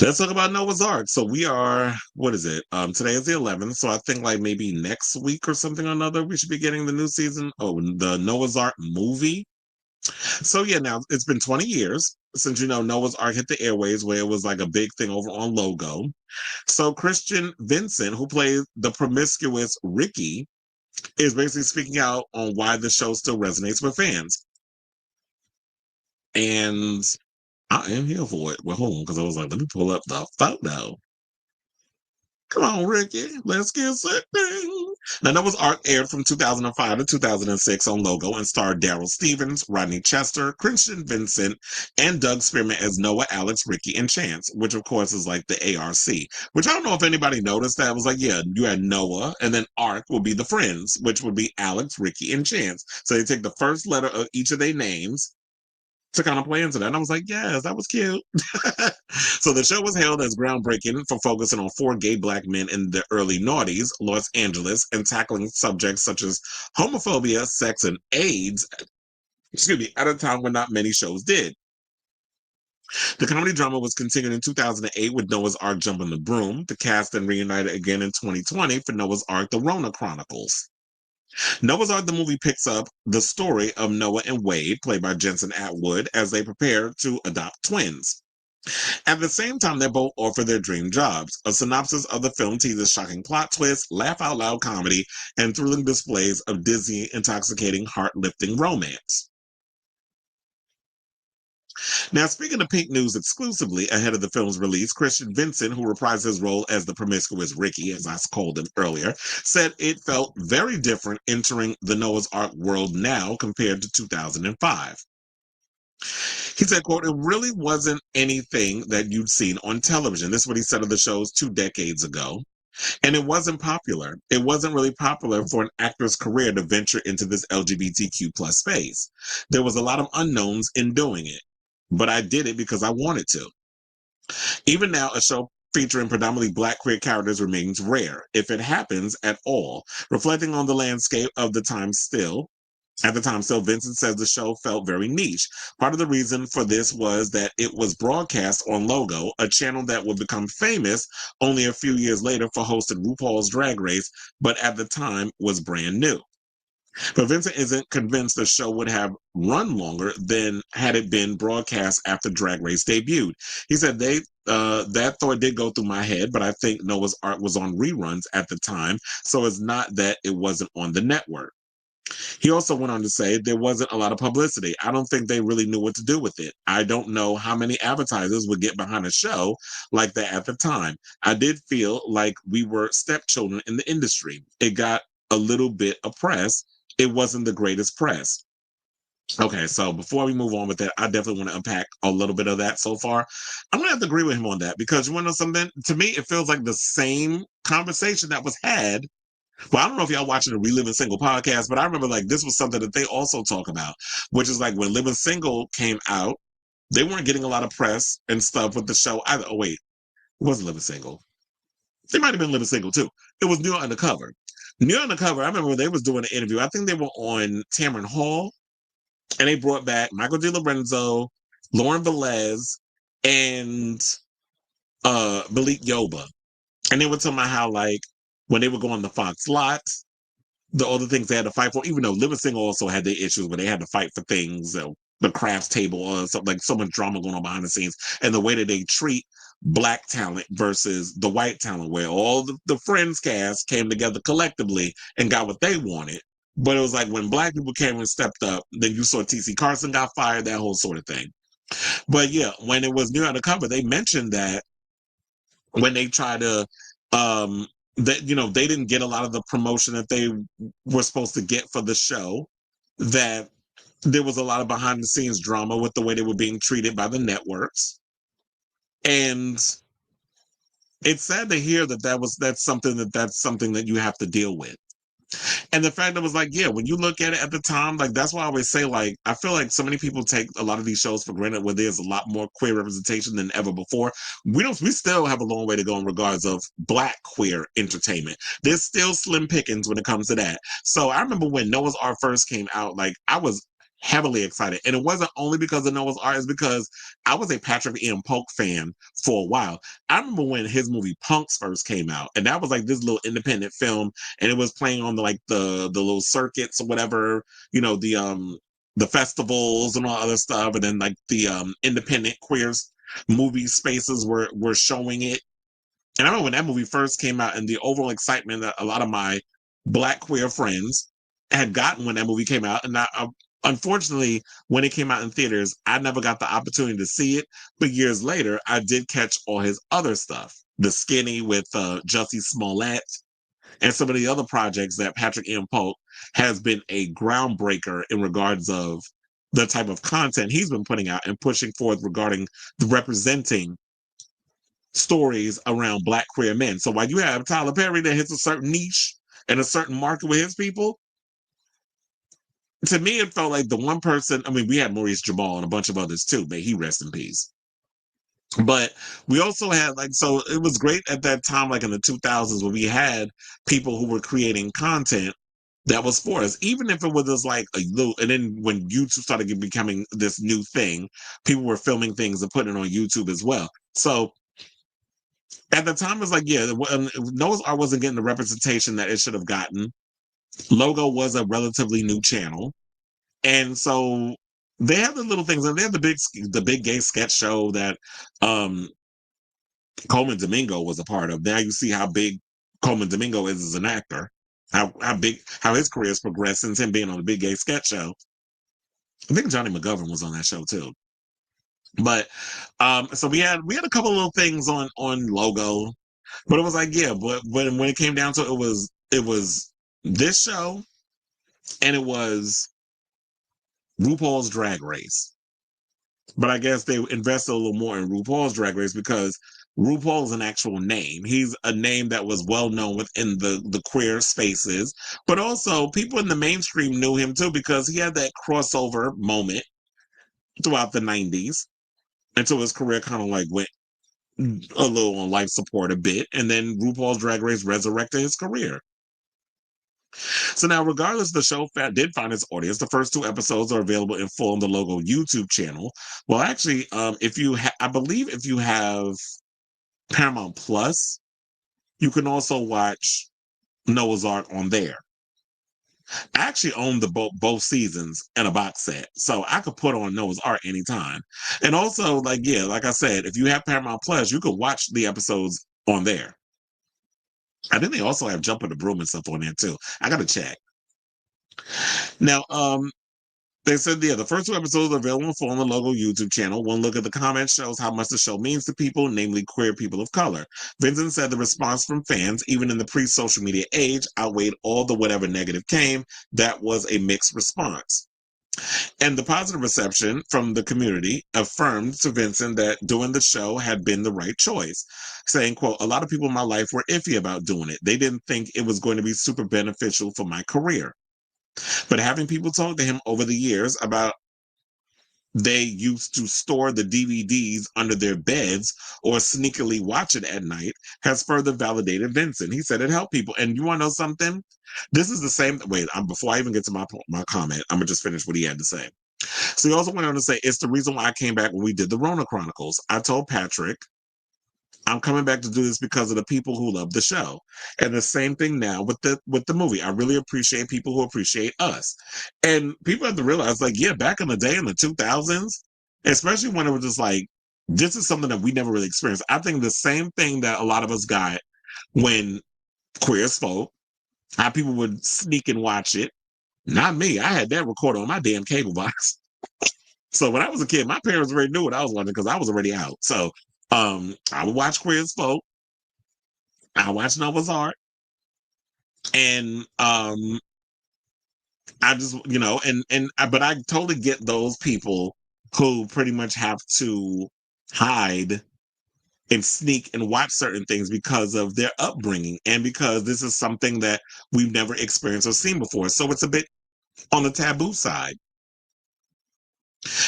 Let's talk about Noah's Ark. So we are, what is it? Today is the 11th. So I think like maybe next week or something or another, we should be getting the new season. Oh, the Noah's Ark movie. So yeah, now it's been 20 years since Noah's Ark hit the airways, where it was like a big thing over on Logo. So Christian Vincent, who played the promiscuous Ricky, is basically speaking out on why the show still resonates with fans. And I am here for it. Well, hold on, because I was like, let me pull up the photo. Come on, Ricky. Let's get set down. Now, Noah's Ark aired from 2005 to 2006 on Logo and starred Daryl Stevens, Rodney Chester, Christian Vincent, and Doug Spearman as Noah, Alex, Ricky, and Chance, which of course is like the ARC, which I don't know if anybody noticed that. It was like, yeah, you had Noah, and then Ark would be the friends, which would be Alex, Ricky, and Chance. So they take the first letter of each of their names to kind of play into that. And I was like, yes, that was cute. So the show was hailed as groundbreaking for focusing on four gay black men in the early noughties, Los Angeles, and tackling subjects such as homophobia, sex, and AIDS, at a time when not many shows did. The comedy drama was continued in 2008 with Noah's Ark Jumping the Broom. The cast then reunited again in 2020 for Noah's Ark The Rona Chronicles. Noah's Ark, the movie, picks up the story of Noah and Wade, played by Jensen Atwood, as they prepare to adopt twins. At the same time, they both offer their dream jobs. A synopsis of the film teases shocking plot twists, laugh out loud comedy, and thrilling displays of Disney intoxicating, heart lifting romance. Now, speaking of Pink News exclusively ahead of the film's release, Christian Vincent, who reprised his role as the promiscuous Ricky, as I called him earlier, said it felt very different entering the Noah's Ark world now compared to 2005. He said, quote, it really wasn't anything that you'd seen on television. This is what he said of the shows 2 decades ago. And it wasn't popular. It wasn't really popular for an actor's career to venture into this LGBTQ plus space. There was a lot of unknowns in doing it, but I did it because I wanted to. Even now, a show featuring predominantly black queer characters remains rare, if it happens at all. Reflecting on the landscape of the time still, at the time, still, Vincent says the show felt very niche. Part of the reason for this was that it was broadcast on Logo, a channel that would become famous only a few years later for hosting RuPaul's Drag Race, but at the time was brand new. But Vincent isn't convinced the show would have run longer than had it been broadcast after Drag Race debuted. He said that thought did go through my head, but I think Noah's Ark was on reruns at the time, so it's not that it wasn't on the network. He also went on to say there wasn't a lot of publicity. I don't think they really knew what to do with it. I don't know how many advertisers would get behind a show like that at the time. I did feel like we were stepchildren in the industry. It got a little bit of press. It wasn't the greatest press. Okay, so before we move on with that, I definitely want to unpack a little bit of that so far. I'm gonna have to agree with him on that because you want to know something? To me, it feels like the same conversation that was had. Well, I don't know if y'all watching the Reliving Single podcast, but I remember like this was something that they also talk about, which is like when Living Single came out, they weren't getting a lot of press and stuff with the show either. Oh wait, it wasn't Living Single. They might have been Living Single too. It was New Undercover. New Undercover. I remember when they was doing an interview. I think they were on Tamron Hall, and they brought back Michael De Lorenzo, Lauren Velez, and Malik Yoba, and they were talking about how like when they would go on the Fox lots, the other things they had to fight for, even though Living Single also had their issues where they had to fight for things, the crafts table or something, like so much drama going on behind the scenes, and the way that they treat black talent versus the white talent, where all the Friends cast came together collectively and got what they wanted. But it was like when black people came and stepped up, then you saw TC Carson got fired, that whole sort of thing. But yeah, when it was New Undercover, they mentioned that when they try to that they didn't get a lot of the promotion that they were supposed to get for the show, that there was a lot of behind the scenes drama with the way they were being treated by the networks, and it's sad to hear that that's something that you have to deal with. And the fact that it was like, yeah, when you look at it at the time, like that's why I always say, like, I feel like so many people take a lot of these shows for granted where there's a lot more queer representation than ever before. We still have a long way to go in regards of black queer entertainment. There's still slim pickings when it comes to that. So I remember when Noah's Ark first came out, like I was heavily excited. And it wasn't only because of Noah's Ark, it's because I was a Patrick Ian Polk fan for a while. I remember when his movie Punks first came out, and that was like this little independent film, and it was playing on the little circuits or whatever, the festivals and all other stuff, and then like the independent queers movie spaces were showing it. And I remember when that movie first came out and the overall excitement that a lot of my Black queer friends had gotten when that movie came out. And unfortunately, when it came out in theaters, I never got the opportunity to see it. But years later, I did catch all his other stuff. The Skinny with Jussie Smollett and some of the other projects that Patrick Ian Polk has been a groundbreaker in regards of the type of content he's been putting out and pushing forth regarding the representing stories around Black queer men. So while you have Tyler Perry that hits a certain niche and a certain market with his people, to me it felt like the one person, I mean, we had Maurice Jamal and a bunch of others too, may he rest in peace. But we also had so it was great at that time, like in the 2000s, when we had people who were creating content that was for us, even if it was just like a little. And then when YouTube started becoming this new thing, people were filming things and putting it on YouTube as well. So at the time, it was like, yeah, Noah's Ark wasn't getting the representation that it should have gotten. Logo was a relatively new channel, and so they have the little things, and they have the big gay sketch show that Coleman Domingo was a part of. Now you see how big Coleman Domingo is as an actor, how his career has progressed since him being on the big gay sketch show. I think Johnny McGovern was on that show too. But so we had a couple of little things on Logo, but it was like, yeah, but when it came down to it, it was this show and it was RuPaul's Drag Race. But I guess they invested a little more in RuPaul's Drag Race because RuPaul is an actual name. He's a name that was well known within the queer spaces, but also people in the mainstream knew him too because he had that crossover moment throughout the 90s until his career kind of like went a little on life support a bit, and then RuPaul's Drag Race resurrected his career. So now, regardless, the show did find its audience. The first 2 episodes are available in full on the Logo YouTube channel. Well, actually, I believe if you have Paramount Plus, you can also watch Noah's Ark on there. I actually own both seasons in a box set, so I could put on Noah's Ark anytime. And also, like I said, if you have Paramount Plus, you could watch the episodes on there. I think they also have Jump in the Broom and stuff on there too. I gotta check. Now, they said, yeah, the first 2 episodes are available on the Logo YouTube channel. One look at the comments shows how much the show means to people, namely queer people of color. Vincent said the response from fans, even in the pre-social media age, outweighed all the whatever negative came. That was a mixed response. And the positive reception from the community affirmed to Vincent that doing the show had been the right choice, saying, quote, a lot of people in my life were iffy about doing it. They didn't think it was going to be super beneficial for my career. But having people talk to him over the years about they used to store the DVDs under their beds or sneakily watch it at night has further validated Vincent. He said it helped people. And you want to know something? This is the same. Wait, before I even get to my comment, I'm going to just finish what he had to say. So he also went on to say, it's the reason why I came back when we did the Rona Chronicles. I told Patrick, I'm coming back to do this because of the people who love the show. And the same thing now with the movie. I really appreciate people who appreciate us. And people have to realize, like, yeah, back in the day in the 2000s, especially when it was just like, this is something that we never really experienced. I think the same thing that a lot of us got when Queer as Folk, how people would sneak and watch it. Not me. I had that recorded on my damn cable box. So when I was a kid, my parents already knew what I was watching because I was already out. So I would watch Queer as Folk. I watched Noah's Ark. And I just, but I totally get those people who pretty much have to hide and sneak and watch certain things because of their upbringing and because this is something that we've never experienced or seen before. So it's a bit on the taboo side.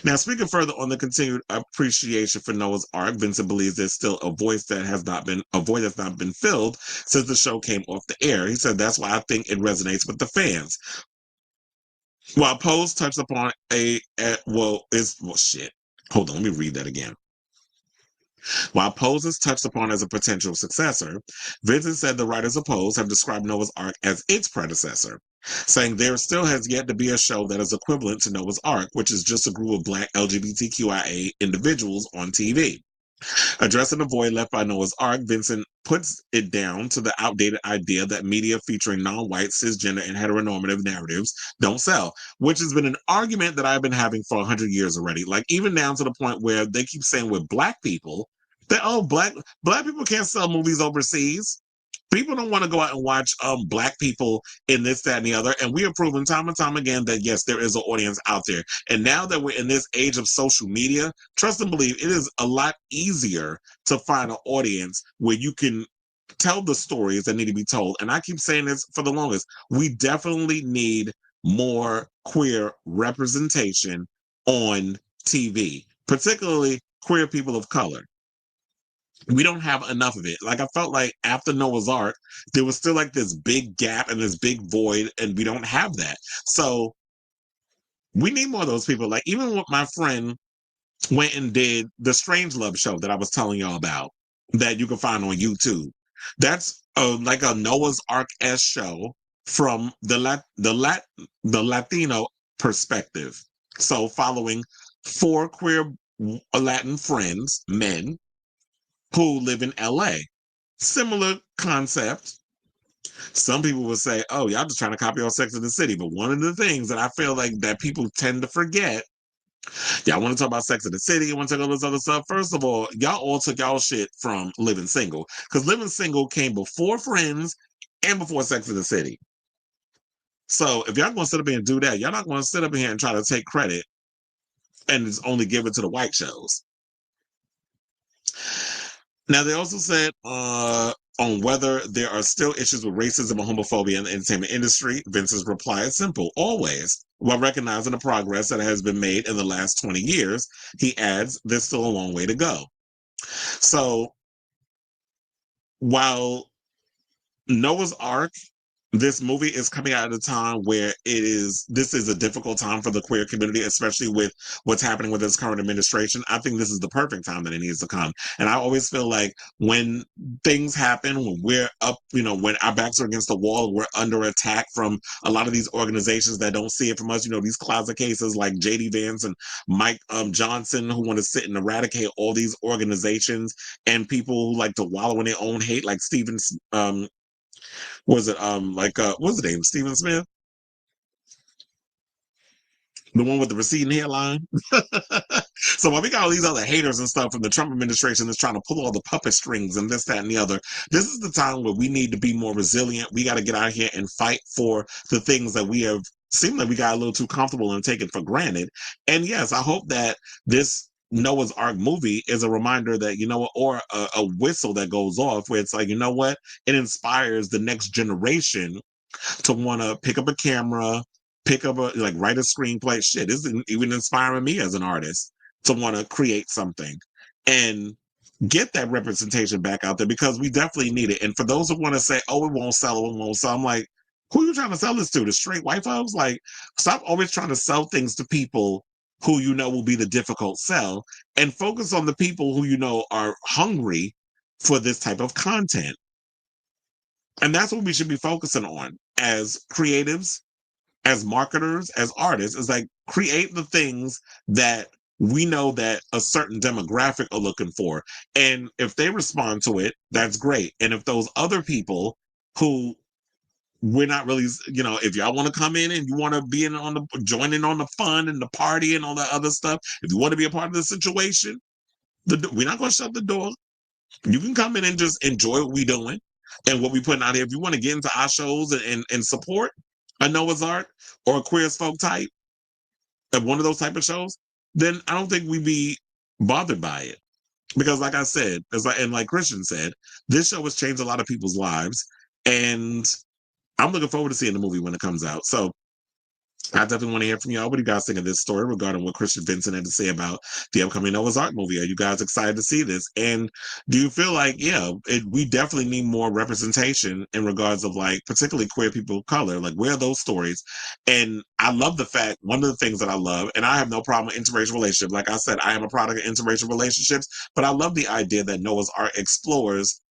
Now, speaking further on the continued appreciation for Noah's Ark, Vincent believes there's still a void that's not been filled since the show came off the air. He said, that's why I think it resonates with the fans. While Pose touched upon shit. Hold on, let me read that again. While Pose is touched upon as a potential successor, Vincent said the writers of Pose have described Noah's Ark as its predecessor, saying there still has yet to be a show that is equivalent to Noah's Ark, which is just a group of Black LGBTQIA individuals on TV. Addressing the void left by Noah's Ark, Vincent puts it down to the outdated idea that media featuring non-white, cisgender, and heteronormative narratives don't sell, which has been an argument that I've been having for 100 years already. Like, even down to the point where they keep saying with Black people that, oh, black people can't sell movies overseas. People don't want to go out and watch Black people in this, that, and the other. And we have proven time and time again that yes, there is an audience out there. And now that we're in this age of social media, trust and believe, it is a lot easier to find an audience where you can tell the stories that need to be told. And I keep saying this for the longest. We definitely need more queer representation on TV, particularly queer people of color. We don't have enough of it. Like, I felt like after Noah's Ark, there was still like this big gap and this big void, and we don't have that. So we need more of those people. Like, even with my friend went and did the Strange Love show that I was telling y'all about, that you can find on YouTube. That's like a Noah's Ark-esque show from the Latino perspective. So following four queer Latin friends, men, who live in LA. Similar concept. Some people would say, oh, y'all just trying to copy on Sex and the City. But one of the things that I feel like that people tend to forget, y'all want to talk about Sex and the City, you want to talk about this other stuff. First of all took y'all shit from Living Single. Because Living Single came before Friends and before Sex and the City. So if y'all going to sit up here and do that, y'all not going to sit up here and try to take credit and it's only given to the white shows. Now, they also said on whether there are still issues with racism and homophobia in the entertainment industry. Vince's reply is simple: always. While recognizing the progress that has been made in the last 20 years, he adds, there's still a long way to go. So, while Noah's Ark, this movie is coming out at a time where this is a difficult time for the queer community, especially with what's happening with this current administration. I think this is the perfect time that it needs to come. And I always feel like when things happen, when we're up, when our backs are against the wall, we're under attack from a lot of these organizations that don't see it from us, these closet cases like JD Vance and Mike Johnson, who want to sit and eradicate all these organizations, and people who like to wallow in their own hate, like Stephen what's the name? Stephen Smith? The one with the receding hairline? So while we got all these other haters and stuff from the Trump administration that's trying to pull all the puppet strings and this, that, and the other, this is the time where we need to be more resilient. We got to get out here and fight for the things that we have seemed like we got a little too comfortable and taken for granted. And yes, I hope that this Noah's Ark movie is a reminder that, or a whistle that goes off where it's like, it inspires the next generation to want to pick up a camera, write a screenplay. Shit, this is even inspiring me as an artist to want to create something and get that representation back out there, because we definitely need it. And for those who want to say, oh, it won't sell, I'm like, who are you trying to sell this to? The straight white folks? Like, stop always trying to sell things to people who will be the difficult sell, and focus on the people who are hungry for this type of content. And that's what we should be focusing on as creatives, as marketers, as artists, is like, create the things that we know that a certain demographic are looking for. And if they respond to it, that's great. And if those other people who we're not really, if y'all want to come in and you want to be joining on the fun and the party and all that other stuff, if you want to be a part of the situation, we're not going to shut the door. You can come in and just enjoy what we're doing and what we're putting out here. If you want to get into our shows and support a Noah's Ark or a Queer as Folk type, one of those type of shows, then I don't think we'd be bothered by it. Because like I said, and like Christian said, this show has changed a lot of people's lives. And I'm looking forward to seeing the movie when it comes out. So I definitely want to hear from y'all. What do you guys think of this story regarding what Christian Vincent had to say about the upcoming Noah's Ark movie? Are you guys excited to see this? And do you feel like, yeah, we definitely need more representation in regards of like, particularly queer people of color? Like, where are those stories? And I love the fact, one of the things that I love, and I have no problem with interracial relationships. Like I said, I am a product of interracial relationships, but I love the idea that Noah's Ark explores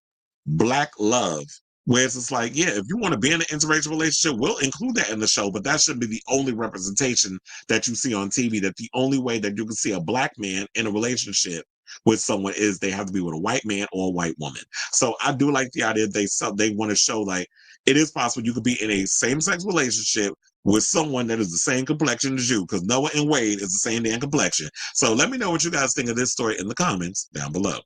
Black love. Whereas it's like, yeah, if you want to be in an interracial relationship, we'll include that in the show, but that should be the only representation that you see on TV. That the only way that you can see a Black man in a relationship with someone is they have to be with a white man or a white woman. So I do like the idea they want to show like it is possible you could be in a same sex relationship with someone that is the same complexion as you, because Noah and Wade is the same damn complexion. So let me know what you guys think of this story in the comments down below.